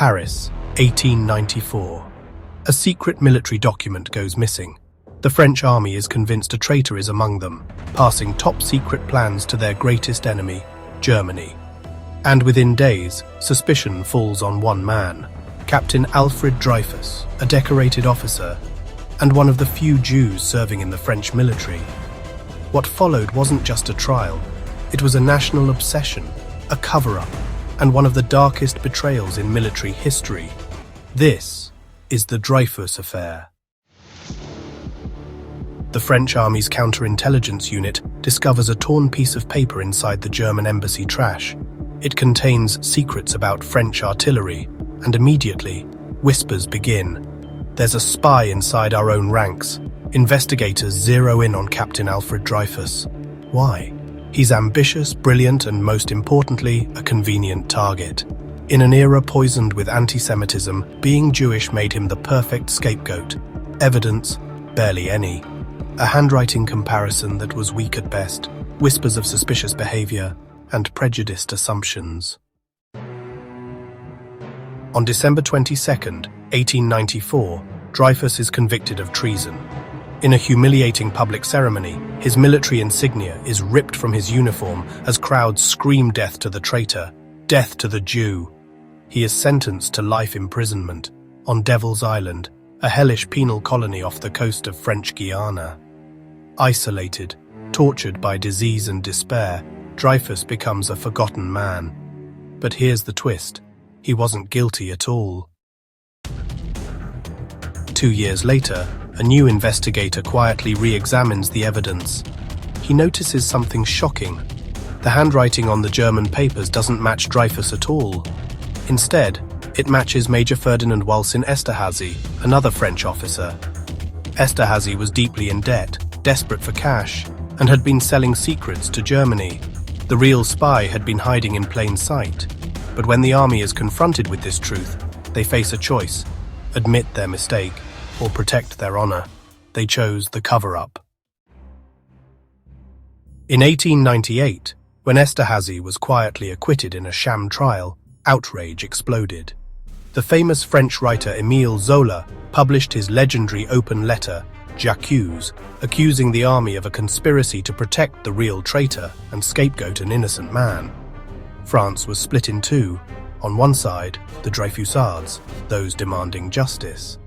Paris, 1894. A secret military document goes missing. The French army is convinced a traitor is among them, passing top-secret plans to their greatest enemy, Germany. And within days, suspicion falls on one man, Captain Alfred Dreyfus, a decorated officer, and one of the few Jews serving in the French military. What followed wasn't just a trial, it was a national obsession, a cover-up, and one of the darkest betrayals in military history. This is the Dreyfus Affair. The French army's counterintelligence unit discovers a torn piece of paper inside the German embassy trash. It contains secrets about French artillery, and immediately, whispers begin. There's a spy inside our own ranks. Investigators zero in on Captain Alfred Dreyfus. Why? He's ambitious, brilliant, and most importantly, a convenient target. In an era poisoned with anti-Semitism, being Jewish made him the perfect scapegoat. Evidence? Barely any. A handwriting comparison that was weak at best, whispers of suspicious behavior, and prejudiced assumptions. On December 22nd, 1894, Dreyfus is convicted of treason. In a humiliating public ceremony, his military insignia is ripped from his uniform as crowds scream death to the traitor, death to the Jew. He is sentenced to life imprisonment on Devil's Island, a hellish penal colony off the coast of French Guiana. Isolated, tortured by disease and despair, Dreyfus becomes a forgotten man. But here's the twist. He wasn't guilty at all. 2 years later, a new investigator quietly re-examines the evidence. He notices something shocking. The handwriting on the German papers doesn't match Dreyfus at all. Instead, it matches Major Ferdinand Walsin Esterhazy, another French officer. Esterhazy was deeply in debt, desperate for cash, and had been selling secrets to Germany. The real spy had been hiding in plain sight. But when the army is confronted with this truth, they face a choice: admit their mistake or protect their honor. They chose the cover-up. In 1898, when Esterhazy was quietly acquitted in a sham trial, outrage exploded. The famous French writer Émile Zola published his legendary open letter, J'accuse, accusing the army of a conspiracy to protect the real traitor and scapegoat an innocent man. France was split in two. On one side, the Dreyfusards, those demanding justice.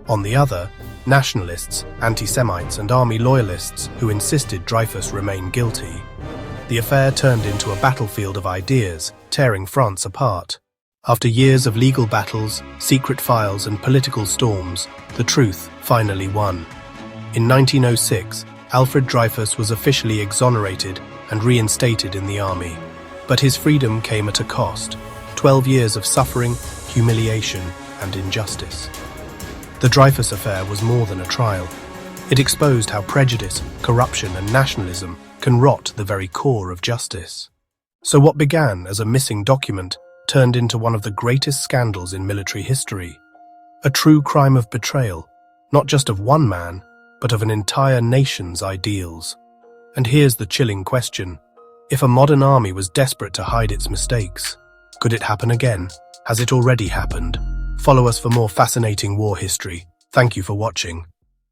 On the other, nationalists, anti-Semites and army loyalists who insisted Dreyfus remain guilty. The affair turned into a battlefield of ideas, tearing France apart. After years of legal battles, secret files and political storms, the truth finally won. In 1906, Alfred Dreyfus was officially exonerated and reinstated in the army. But his freedom came at a cost: 12 years of suffering, humiliation, and injustice. The Dreyfus Affair was more than a trial. It exposed how prejudice, corruption, and nationalism can rot the very core of justice. So what began as a missing document turned into one of the greatest scandals in military history. A true crime of betrayal, not just of one man, but of an entire nation's ideals. And here's the chilling question. If a modern army was desperate to hide its mistakes, could it happen again? Has it already happened? Follow us for more fascinating war history. Thank you for watching.